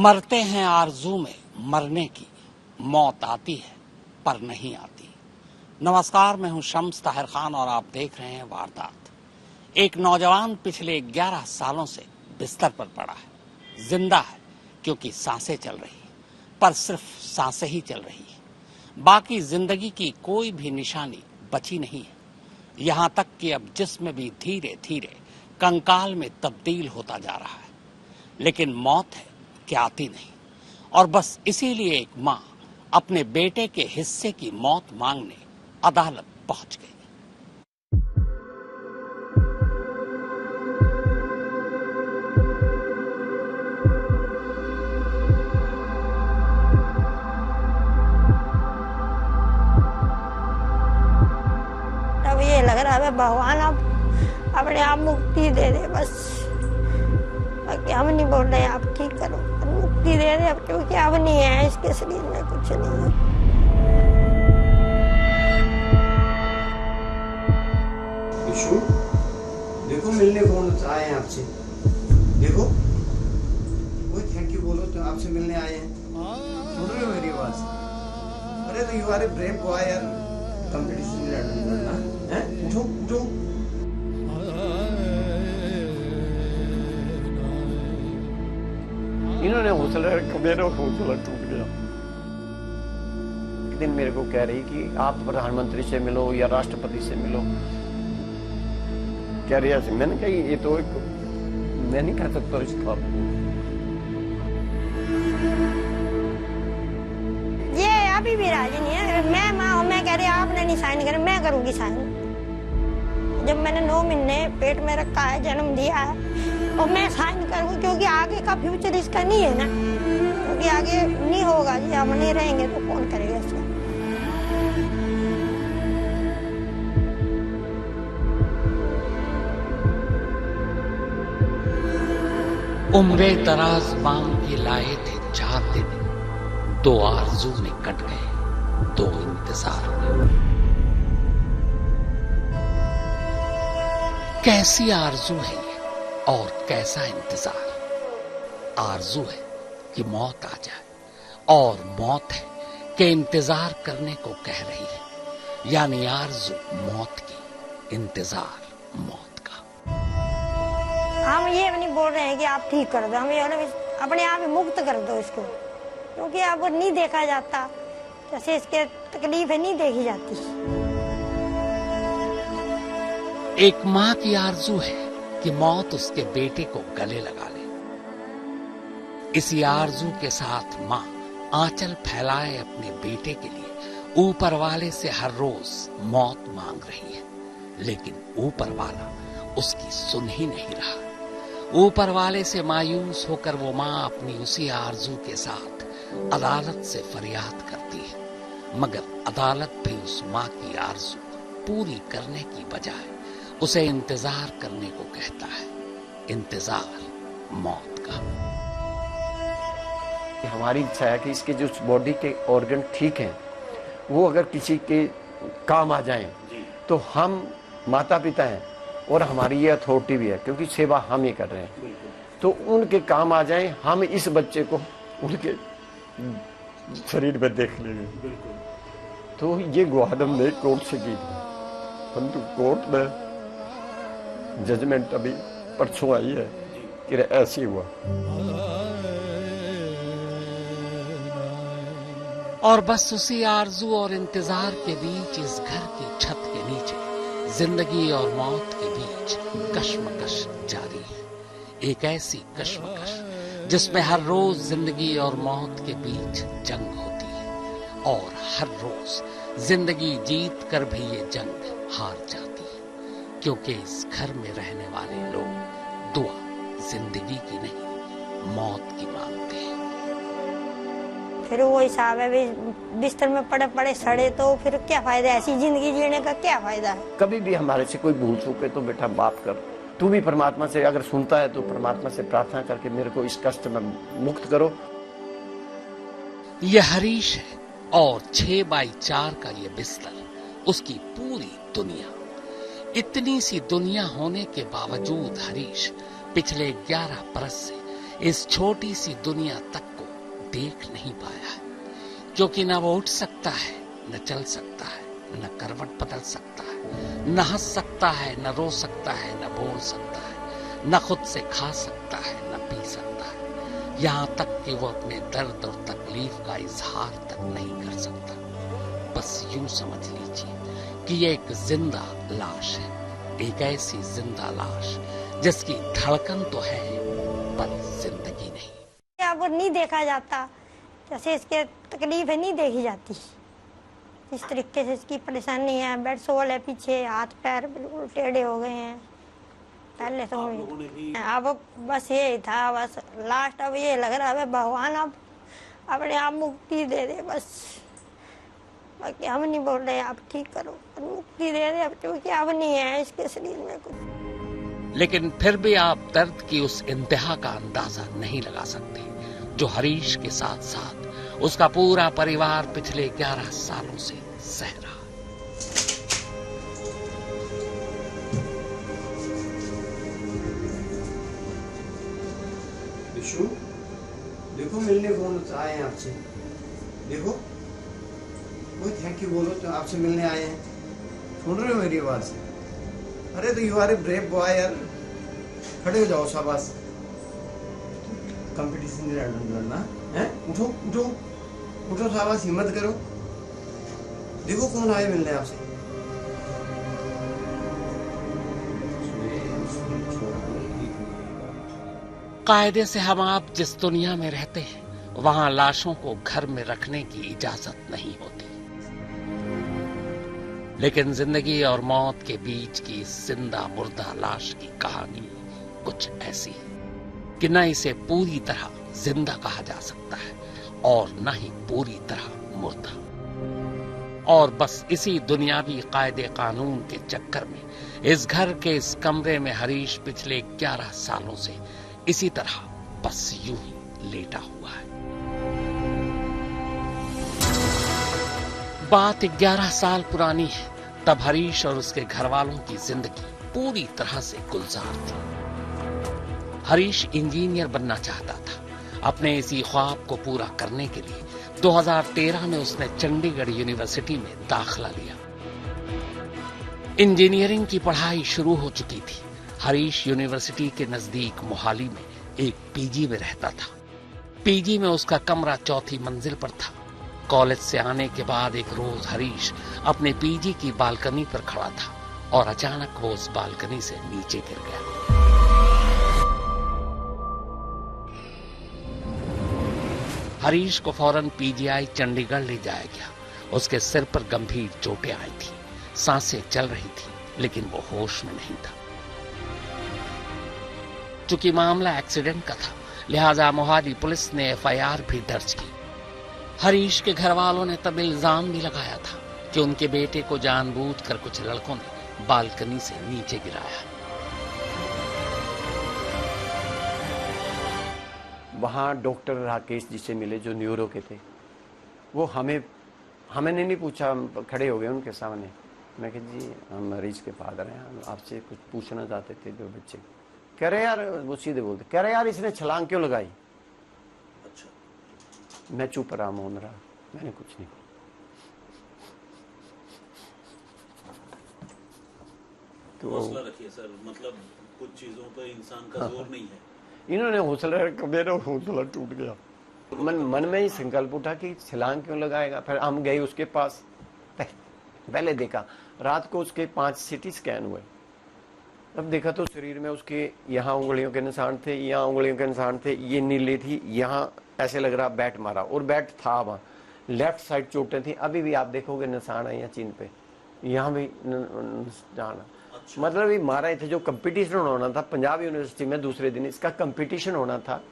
मरते हैं आरजू में मरने की, मौत आती है पर नहीं आती। नमस्कार, मैं हूं शम्स ताहिर खान और आप देख रहे हैं वारदात। एक नौजवान पिछले 11 सालों से बिस्तर पर पड़ा है। जिंदा है क्योंकि सांसें चल रही हैं, पर सिर्फ सांसें ही चल रही हैं। बाकी जिंदगी की कोई भी निशानी बची नहीं है। यहाँ तक कि अब जिस्म भी धीरे धीरे कंकाल में तब्दील होता जा रहा है। लेकिन मौत है कि आती नहीं, और बस इसीलिए एक माँ अपने बेटे के हिस्से की मौत मांगने अदालत पहुंच गई। अब ये लग रहा है भगवान अब अपने आप मुक्ति दे दे, बस बाकी हम नहीं बोल रहे आप ठीक करो, मुक्ति दे दे अब, क्योंकि अब नहीं है इसके शरीर में कुछ नहीं है। विशु, देखो मिलने कौन आए हैं आपसे। देखो कोई थैंक यू बोलो तो आपसे मिलने आए हैं। सुन रहे हो मेरी आवाज? अरे तो you are a brave boy यार, कंपटीशन लड़ना है। उठो उठो। इन्होंने हौसला रखा, मेरा हौसला टूट गया। एक दिन मेरे को कह रही कि आप प्रधानमंत्री से मिलो या राष्ट्रपति से मिलो, कह रही ऐसे। मैंने कहा ये तो एक, मैं नहीं कह सकता इसका। ये अभी भी राजी नहीं है। मैं माँ हूँ, मैं कह रही आपने नहीं साइन करे, मैं करूंगी साइन। जब मैंने 9 महीने पेट में रखा है, जन्म दिया है, और मैं साइन करूंगी, क्योंकि आगे का फ्यूचर इसका नहीं है ना, क्योंकि आगे नहीं होगा जी, हम नहीं रहेंगे तो कौन करेगा इसका। उम्रे दराज मांग के लाए थे 4 दिन, 2 आरजू में कट गए, 2 इंतजार में। कैसी आरजू है ये और कैसा इंतजार। आरजू है कि मौत आ जाए, और मौत है कि इंतजार करने को कह रही है। यानी आरजू मौत की, इंतजार मौत का। हम ये नहीं बोल रहे हैं कि आप ठीक कर दो, हम ये अपने आप ही मुक्त कर दो इसको, क्योंकि अब नहीं देखा जाता, जैसे इसके तकलीफें नहीं देखी जाती। एक माँ की आरजू है कि मौत उसके बेटे को गले लगा ले। इसी आरजू के साथ माँ आंचल फैलाए अपने बेटे के लिए ऊपर वाले से हर रोज मौत मांग रही है। लेकिन ऊपर वाला उसकी सुन ही नहीं रहा। ऊपर वाले से मायूस होकर वो माँ अपनी उसी आरजू के साथ अदालत से फरियाद करती है, मगर अदालत भी उस माँ की आरजू पूरी करने की बजाय उसे इंतजार करने को कहता है। इंतजार मौत का। हमारी इच्छा है कि इसके जो बॉडी के ऑर्गन ठीक हैं, वो अगर किसी के काम आ जाएं, तो हम माता पिता हैं और हमारी ये अथॉरिटी भी है, क्योंकि सेवा हम ही कर रहे हैं, तो उनके काम आ जाएं। हम इस बच्चे को उनके शरीर में देख लेंगे। तो ये गुहार हमने कोर्ट से की, परंतु कोर्ट में जजमेंट अभी परसों आई है कि ऐसे ही हुआ। और बस उसी आरजू और इंतजार के बीच, इस घर की छत के नीचे, जिंदगी और मौत के बीच कश्मकश जारी है। एक ऐसी कश्मकश जिसमें हर रोज जिंदगी और मौत के बीच जंग होती है, और हर रोज जिंदगी जीत कर भी ये जंग हार जाती है, क्योंकि इस घर में रहने वाले लोग दुआ जिंदगी की नहीं, मौत की मांगते हैं। फिर वो हिसाब है, बिस्तर में पड़े पड़े सड़े, तो फिर क्या फायदा, ऐसी जिंदगी जीने का क्या फायदा है। कभी भी हमारे से कोई भूल चूके तो बेटा बात कर, तू भी परमात्मा से अगर सुनता है तो परमात्मा से प्रार्थना करके मेरे को इस कष्ट में मुक्त करो। यह हरीश है, और 6x4 का ये बिस्तर उसकी पूरी दुनिया। इतनी सी दुनिया होने के बावजूद हरीश पिछले 11 बरस से इस छोटी सी दुनिया तक को देख नहीं पाया है, क्योंकि न वो उठ सकता है, न चल सकता है, न करवट बदल सकता है, न हंस सकता है, न रो सकता है, न बोल सकता है, न खुद से खा सकता है, न पी सकता है, यहाँ तक कि वो अपने दर्द और तकलीफ का इजहार तक नहीं कर सकता। बस यूं समझ लीजिए कि ये एक जिंदा लाश है, एक ऐसी जिंदा लाश जिसकी धड़कन तो है पर जिंदगी नहीं। अब नहीं देखा जाता, जैसे इसके तकलीफें नहीं देखी जाती, जिस तरीके से इसकी परेशानी है। बेड सोल है पीछे, हाथ पैर बिल्कुल टेढ़े हो गए हैं पहले तो। अब बस यही था, बस लास्ट अब ये लग रहा है भगवान अब अपने आप मुक्ति दे दे बस। बाकी हम नहीं बोल रहे आप ठीक करो, मुक्ति दे दे अब, क्योंकि अब नहीं है इसके शरीर में कुछ। लेकिन फिर भी आप दर्द की उस इंतहा का अंदाजा नहीं लगा सकते जो हरीश के साथ साथ उसका पूरा परिवार पिछले 11 सालों से सह रहा। विशु, देखो मिलने कौन आए हैं आपसे, देखो कोई थैंक यू बोलो तो आपसे मिलने आए हैं। सुन रहे हो मेरी आवाज? अरे तो you are a brave boy यार, खड़े हो जाओ, शाबाश। कंपटीशन लड़ना है, उठो उठो उठो, शाबाश, हिम्मत करो। देखो कौन आए मिलने आपसे। कायदे से हम आप जिस दुनिया में रहते हैं वहां लाशों को घर में रखने की इजाजत नहीं होती, लेकिन जिंदगी और मौत के बीच की इस जिंदा मुर्दा लाश की कहानी कुछ ऐसी है कि न इसे पूरी तरह जिंदा कहा जा सकता है और न ही पूरी तरह मुर्दा। और बस इसी दुनियावी कायदे कानून के चक्कर में इस घर के इस कमरे में हरीश पिछले 11 सालों से इसी तरह बस यूं ही लेटा हुआ है। बात 11 साल पुरानी है, तब हरीश और उसके घर वालों की जिंदगी पूरी तरह से गुलजार थी। हरीश इंजीनियर बनना चाहता था। अपने इसी ख्वाब को पूरा करने के लिए 2013 में उसने चंडीगढ़ यूनिवर्सिटी में दाखिला लिया। इंजीनियरिंग की पढ़ाई शुरू हो चुकी थी। हरीश यूनिवर्सिटी के नजदीक मोहाली में एक पीजी में रहता था। पीजी में उसका कमरा 4थी मंजिल पर था। कॉलेज से आने के बाद एक रोज हरीश अपने पीजी की बालकनी पर खड़ा था और अचानक वो उस बालकनी से नीचे गिर गया। हरीश को फौरन पीजीआई चंडीगढ़ ले जाया गया। उसके सिर पर गंभीर चोटें आई थी, सांसें चल रही थी, लेकिन वो होश में नहीं था। चूंकि मामला एक्सीडेंट का था, लिहाजा मोहाली पुलिस ने एफआईआर भी दर्ज की। हरीश के घर वालों ने तब इल्जाम भी लगाया था कि उनके बेटे को जानबूझकर कुछ लड़कों ने बालकनी से नीचे गिराया। वहाँ डॉक्टर राकेश जी से मिले जो न्यूरो के थे। वो हमें नहीं पूछा, हम खड़े हो गए उनके सामने। मैं कहा जी हम मरीज के फादर हैं, हम आपसे कुछ पूछना चाहते थे। जो बच्चे कह रहे यार, वो सीधे बोलते, कह रहे यार इसने छलांग क्यों लगाई। अच्छा। मैं चुप रहा, मौन रहा, मैंने कुछ नहीं। तो हौसला रखिए सर, मतलब कुछ चीजों पर इंसान का जोर नहीं है। इन्होंने हौसला, मेरा हौसला टूट गया। मन में ही संकल्प उठा कि छलांग क्यों लगाएगा। फिर हम गए उसके पास, पहले देखा रात को उसके 5 सीटी स्कैन हुए। अब देखा तो शरीर में उसके यहाँ उंगलियों के निशान थे, यहाँ उंगलियों के निशान थे, ये नीले थी, यहाँ ऐसे लग रहा बैट मारा, और बैट था वहाँ। लेफ्ट साइड चोटें थी, अभी भी आप देखोगे निशान है यहाँ चिन्ह पे, यहाँ भी निशान। अच्छा। मतलब ये मारा ही थे। जो कंपटीशन होना था पंजाब यूनिवर्सिटी में, दूसरे दिन इसका कंपटीशन होना था,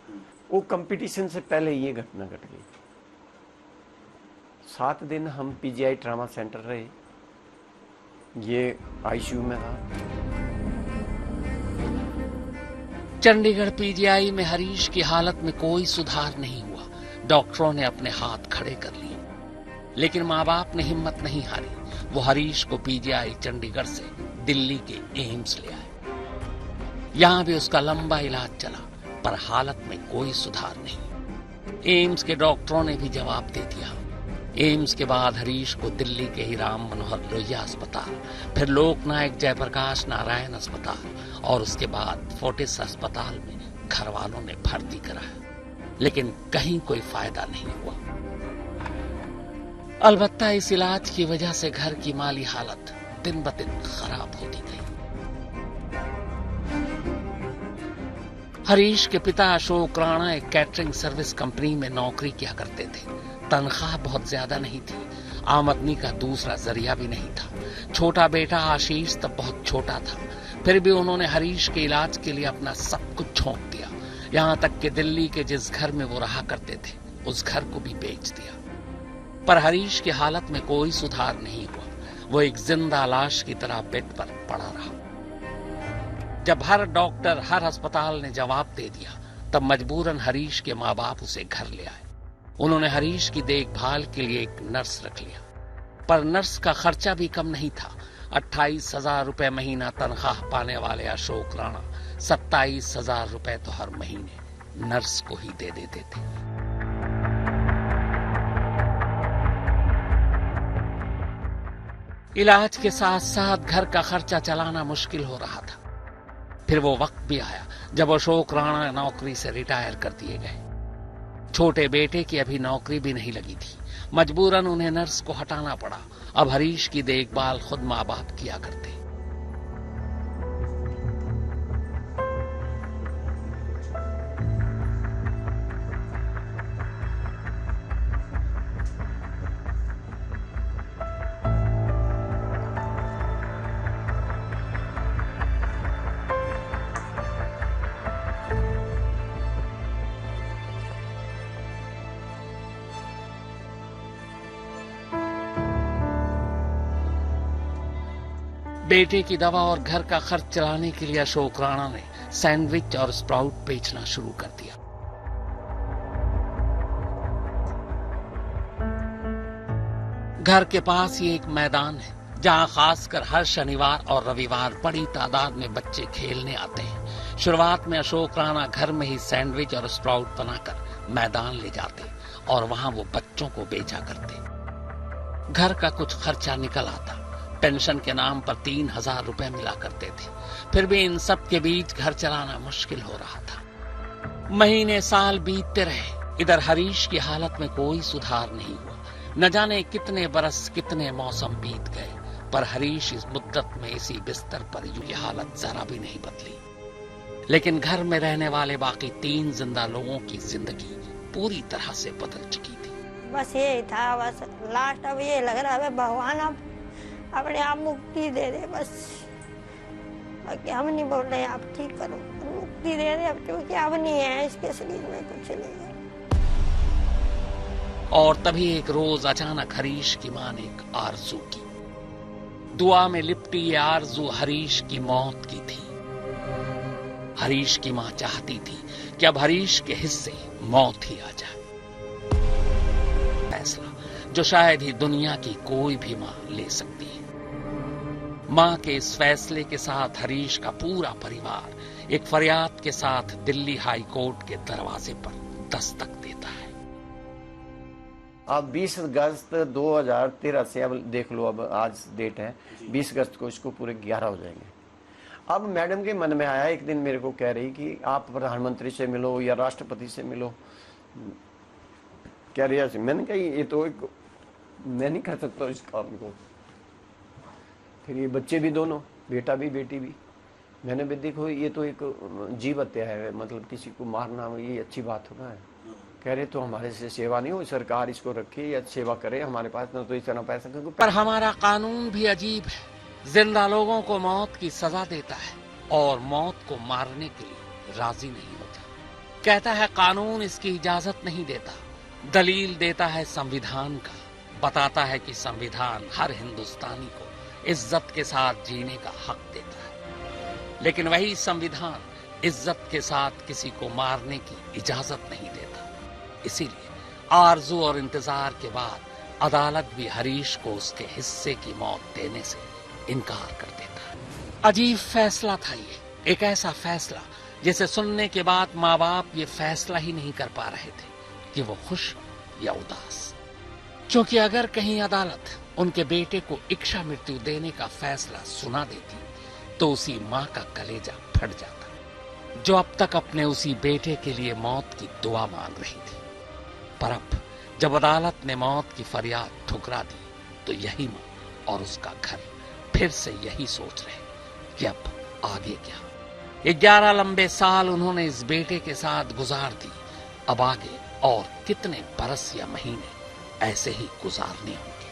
वो कंपटीशन से पहले ये घटना घट गई। 7 दिन हम पीजीआई ट्रामा सेंटर रहे, ये आईसीयू में था। चंडीगढ़ पीजीआई में हरीश की हालत में कोई सुधार नहीं हुआ। डॉक्टरों ने अपने हाथ खड़े कर लिए, लेकिन माँ बाप ने हिम्मत नहीं हारी। वो हरीश को पीजीआई चंडीगढ़ से दिल्ली के एम्स ले आए। यहाँ भी उसका लंबा इलाज चला, पर हालत में कोई सुधार नहीं। एम्स के डॉक्टरों ने भी जवाब दे दिया। एम्स के बाद हरीश को दिल्ली के ही राम मनोहर लोहिया अस्पताल, फिर लोकनायक जयप्रकाश नारायण अस्पताल और उसके बाद फोर्टिस अस्पताल में घर वालों ने भर्ती कराया, लेकिन कहीं कोई फायदा नहीं हुआ। अलबत्ता इस इलाज की वजह से घर की माली हालत दिन ब दिन खराब होती गई। हरीश के पिता अशोक राणा एक कैटरिंग सर्विस कंपनी में नौकरी किया करते थे। तनख्वाह बहुत ज्यादा नहीं थी, आमदनी का दूसरा जरिया भी नहीं था। छोटा बेटा आशीष तब बहुत छोटा था, फिर भी उन्होंने हरीश के इलाज के लिए अपना सब कुछ झोंक दिया। यहाँ तक कि दिल्ली के जिस घर में वो रहा करते थे उस घर को भी बेच दिया। पर हरीश की हालत में कोई सुधार नहीं हुआ। वो एक जिंदा लाश की तरह बेड पर पड़ा रहा। जब हर डॉक्टर, हर अस्पताल ने जवाब दे दिया, तब मजबूरन हरीश के माँ बाप उसे घर ले आए। उन्होंने हरीश की देखभाल के लिए एक नर्स रख लिया, पर नर्स का खर्चा भी कम नहीं था। 28,000 रुपए महीना तनख्वाह पाने वाले अशोक राणा 27,000 रुपए तो हर महीने नर्स को ही दे देते थे। इलाज के साथ साथ घर का खर्चा चलाना मुश्किल हो रहा था। फिर वो वक्त भी आया जब अशोक राणा नौकरी से रिटायर कर दिए गए। छोटे बेटे की अभी नौकरी भी नहीं लगी थी। मजबूरन उन्हें नर्स को हटाना पड़ा। अब हरीश की देखभाल खुद माँ बाप किया करते। बेटे की दवा और घर का खर्च चलाने के लिए अशोक राणा ने सैंडविच और स्प्राउट बेचना शुरू कर दिया। घर के पास ही एक मैदान है जहां खासकर हर शनिवार और रविवार बड़ी तादाद में बच्चे खेलने आते हैं। शुरुआत में अशोक राणा घर में ही सैंडविच और स्प्राउट बनाकर मैदान ले जाते और वहां वो बच्चों को बेचा करते। घर का कुछ खर्चा निकल आता। पेंशन के नाम पर 3,000 रुपए मिला करते थे। फिर भी इन सब के बीच घर चलाना मुश्किल हो रहा था। महीने साल बीतते रहे, इधर हरीश की हालत में कोई सुधार नहीं हुआ। न जाने कितने बरस, कितने मौसम बीत गए, पर हरीश इस मुद्दत में इसी बिस्तर पर की हालत जरा भी नहीं बदली। लेकिन घर में रहने वाले बाकी 3 जिंदा लोगों की जिंदगी पूरी तरह से बदल चुकी थी। बस यही था, बस लास्ट अब ये लग रहा है भगवान अब अपने आप मुक्ति दे दे। बस बाकी हम नहीं बोल रहे आप ठीक करो, मुक्ति दे दे अब, क्योंकि अब नहीं है इसके शरीर में कुछ नहीं है। और तभी एक रोज अचानक हरीश की मां ने एक आरजू की। दुआ में लिपटी ये आरजू हरीश की मौत की थी। हरीश की मां चाहती थी कि अब हरीश के हिस्से मौत ही आ जाए। फैसला जो शायद ही दुनिया की कोई भी मां ले सकती है। मां के इस फैसले के साथ हरीश का पूरा परिवार एक फरियाद के साथ दिल्ली हाई कोर्ट के दरवाजे पर दस्तक देता है। अब 20 अगस्त 2013 से अब देख लो, अब आज डेट है 20 अगस्त को, इसको पूरे 11 हो जाएंगे। अब मैडम के मन में आया, एक दिन मेरे को कह रही कि आप प्रधानमंत्री से मिलो या राष्ट्रपति से मिलो, कह रही। मैंने कहा ये तो एक मैं नहीं कर सकता इस काम को। फिर ये बच्चे भी दोनों, बेटा भी बेटी भी, मैंने भी देखो ये तो एक जीव हत्या है, मतलब किसी को मारना ये अच्छी बात होना है। कह रहे तो हमारे से सेवा नहीं हो, सरकार इसको रखे या सेवा करे, हमारे पास ना तो इतना पैसा। पर हमारा कानून भी अजीब है। जिंदा लोगों को मौत की सजा देता है और मौत को मारने के लिए राजी नहीं होता। कहता है कानून इसकी इजाजत नहीं देता। दलील देता है संविधान का, बताता है कि संविधान हर हिंदुस्तानी को इज्जत के साथ जीने का हक देता है। लेकिन वही संविधान इज्जत के साथ किसी को मारने की इजाजत नहीं देता। इसीलिए आरजू और इंतजार के बाद अदालत भी हरीश को उसके हिस्से की मौत देने से इनकार कर देता है। अजीब फैसला था ये, एक ऐसा फैसला जिसे सुनने के बाद माँ बाप ये फैसला ही नहीं कर पा रहे थे। कि वो खुश या उदास। क्योंकि अगर कहीं अदालत उनके बेटे को इच्छा मृत्यु देने का फैसला सुना देती तो उसी मां का कलेजा फट जाता, जो अब तक अपने उसी बेटे के लिए मौत की दुआ मांग रही थी। पर अब जब अदालत ने मौत की फरियाद ठुकरा दी तो यही मां और उसका घर फिर से यही सोच रहे कि अब आगे क्या। 11 लंबे साल उन्होंने इस बेटे के साथ गुजार दी, अब आगे और कितने बरस या महीने ऐसे ही गुजारने होंगे।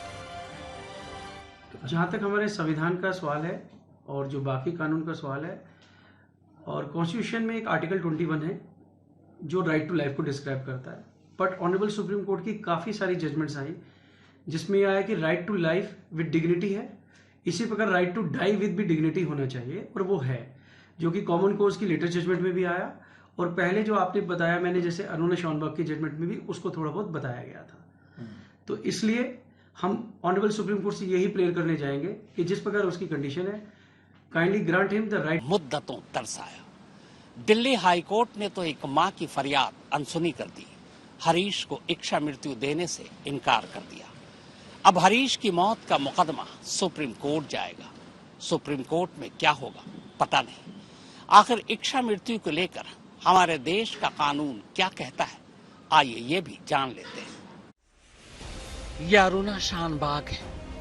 जहाँ तक हमारे संविधान का सवाल है और जो बाकी कानून का सवाल है, और कॉन्स्टिट्यूशन में एक आर्टिकल 21 है जो राइट टू लाइफ को डिस्क्राइब करता है, बट ऑनरेबल सुप्रीम कोर्ट की काफ़ी सारी जजमेंट्स आई जिसमें यह आया कि right to life with dignity है, इसी प्रकार राइट टू डाई विद भी डिग्निटी होना चाहिए, और वो है, जो कि कॉमन कोर्स की लेटेस्ट जजमेंट में भी आया, और पहले जो आपने बताया मैंने जैसे अरुणा शॉनबर्ग की जजमेंट में भी उसको थोड़ा बहुत बताया गया था। तो इसलिए हम ऑनरेबल सुप्रीम कोर्ट से यही प्रेयर करने जाएंगे कि जिस प्रकार उसकी कंडीशन है, kindly grant him the right. मुद्दतों तरसाया, दिल्ली हाई कोर्ट ने तो एक मां की फरियाद अनसुनी कर दी, हरीश को इच्छा मृत्यु देने से इनकार कर दिया। अब हरीश की मौत का मुकदमा सुप्रीम कोर्ट जाएगा। सुप्रीम कोर्ट में क्या होगा पता नहीं। आखिर इच्छा मृत्यु को लेकर हमारे देश का कानून क्या कहता है, आइए ये भी जान लेते हैं। यह अरुणा शानबाग है,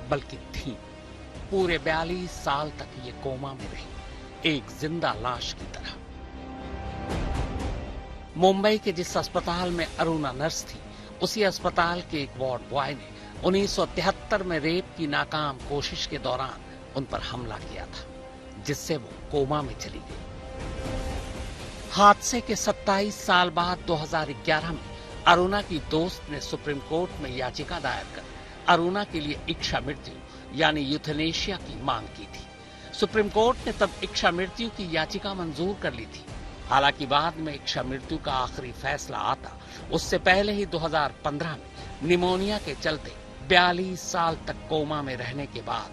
बल्कि थी। पूरे 42 साल तक ये कोमा में रही, एक जिंदा लाश की तरह। मुंबई के जिस अस्पताल में अरुणा नर्स थी, उसी अस्पताल के एक वार्ड बॉय ने 1973 में रेप की नाकाम कोशिश के दौरान उन पर हमला किया था, जिससे वो कोमा में चली गई। हादसे के 27 साल बाद 2011 में अरुणा की दोस्त ने सुप्रीम कोर्ट में याचिका दायर कर अरुणा के लिए इच्छा मृत्यु यानी यूथनेशिया की मांग की थी। सुप्रीम कोर्ट ने तब इच्छा मृत्यु की याचिका मंजूर कर ली थी। हालांकि बाद में इच्छा मृत्यु का आखिरी फैसला आता उससे पहले ही 2015 में निमोनिया के चलते 42 साल तक कोमा में रहने के बाद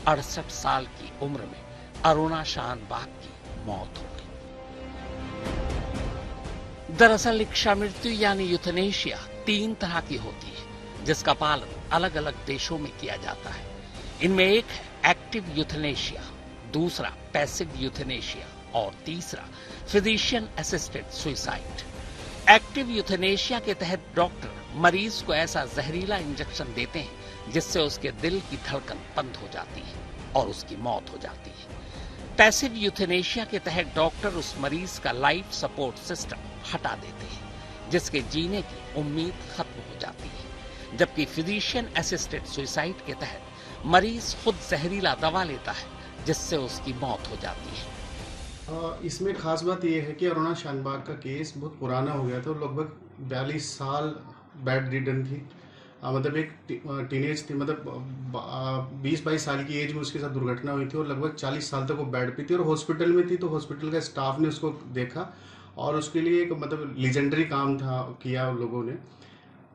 68 साल की उम्र में अरुणा शानबाग की मौत हो गई। दरअसल इच्छा मृत्यु यानी यूथनेशिया 3 तरह की होती है, जिसका पालन अलग अलग देशों में किया जाता है। इनमें एक है एक्टिव यूथनेशिया, दूसरा पैसिव यूथनेशिया और तीसरा physician assisted suicide. Active euthanasia के तहत डॉक्टर मरीज को ऐसा जहरीला इंजेक्शन देते हैं जिससे उसके दिल की धड़कन बंद हो जाती है और उसकी मौत हो जाती है। पैसिव यूथनेशिया के तहत डॉक्टर उस मरीज का लाइफ सपोर्ट सिस्टम हटा देते हैं, जिसके जीने की उम्मीद खत्म हो जाती है। जबकि फिजिशियन असिस्टेड सुसाइड के तहत मरीज खुद जहरीला दवा लेता है, जिससे उसकी मौत हो जाती है। इसमें खास बात यह है कि अरुणा शानबाग का केस बहुत पुराना हो गया था, लगभग 42 साल बेड रिडन थी। मतलब एक टीनेज थी, मतलब 20-22 साल की एज में उसके साथ दुर्घटना हुई थी और लगभग 40 साल तक वो बेड पे थी और हॉस्पिटल में थी। तो हॉस्पिटल का स्टाफ ने उसको देखा और उसके लिए एक मतलब लीजेंडरी काम था किया उन लोगों ने।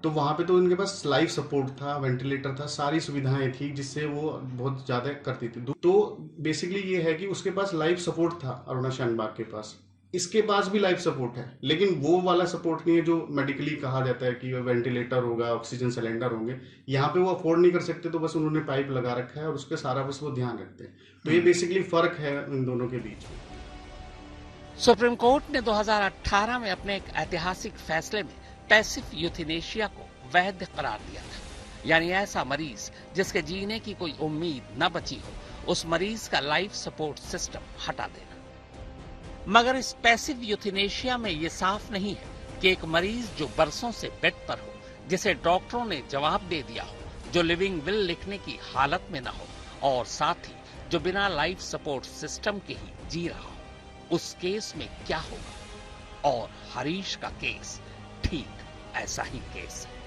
तो वहाँ पे तो उनके पास लाइफ सपोर्ट था, वेंटिलेटर था, सारी सुविधाएं थी जिससे वो बहुत ज़्यादा करती थी। तो बेसिकली ये है कि उसके पास लाइफ सपोर्ट था अरुणा शानबाग के पास। इसके पास भी लाइफ सपोर्ट है, लेकिन वो वाला सपोर्ट नहीं है जो मेडिकली कहा जाता है कि वेंटिलेटर होगा, ऑक्सीजन सिलेंडर होंगे। यहाँ पे वो अफोर्ड नहीं कर सकते, तो बस उन्होंने पाइप लगा रखा है और उसका सारा बस वो ध्यान रखते हैं। तो ये बेसिकली फर्क है इन दोनों के बीच में। सुप्रीम कोर्ट ने 2018 में अपने एक ऐतिहासिक फैसले में पैसिव यूथनेशिया को वैध करार दिया था, यानी ऐसा मरीज जिसके जीने की कोई उम्मीद न बची हो, उस मरीज का लाइफ सपोर्ट सिस्टम हटा देना। मगर इस पैसिव यूथनेशिया में ये साफ नहीं है कि एक मरीज जो बरसों से बेड पर हो, जिसे डॉक्टरों ने जवाब दे दिया हो, जो लिविंग विल लिखने की हालत में न हो और साथ ही जो बिना लाइफ सपोर्ट सिस्टम के ही जी रहा हो, उस केस में क्या होगा। और हरीश का केस ठीक ऐसा ही केस है।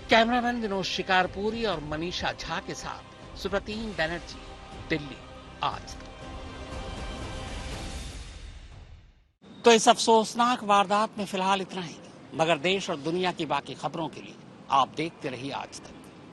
कैमरामैन विनोद शिकारपुरी और मनीषा झा के साथ सुप्रतीन बैनर्जी, दिल्ली आज तक। तो इस अफसोसनाक वारदात में फिलहाल इतना ही, मगर देश और दुनिया की बाकी खबरों के लिए आप देखते रहिए आज तक।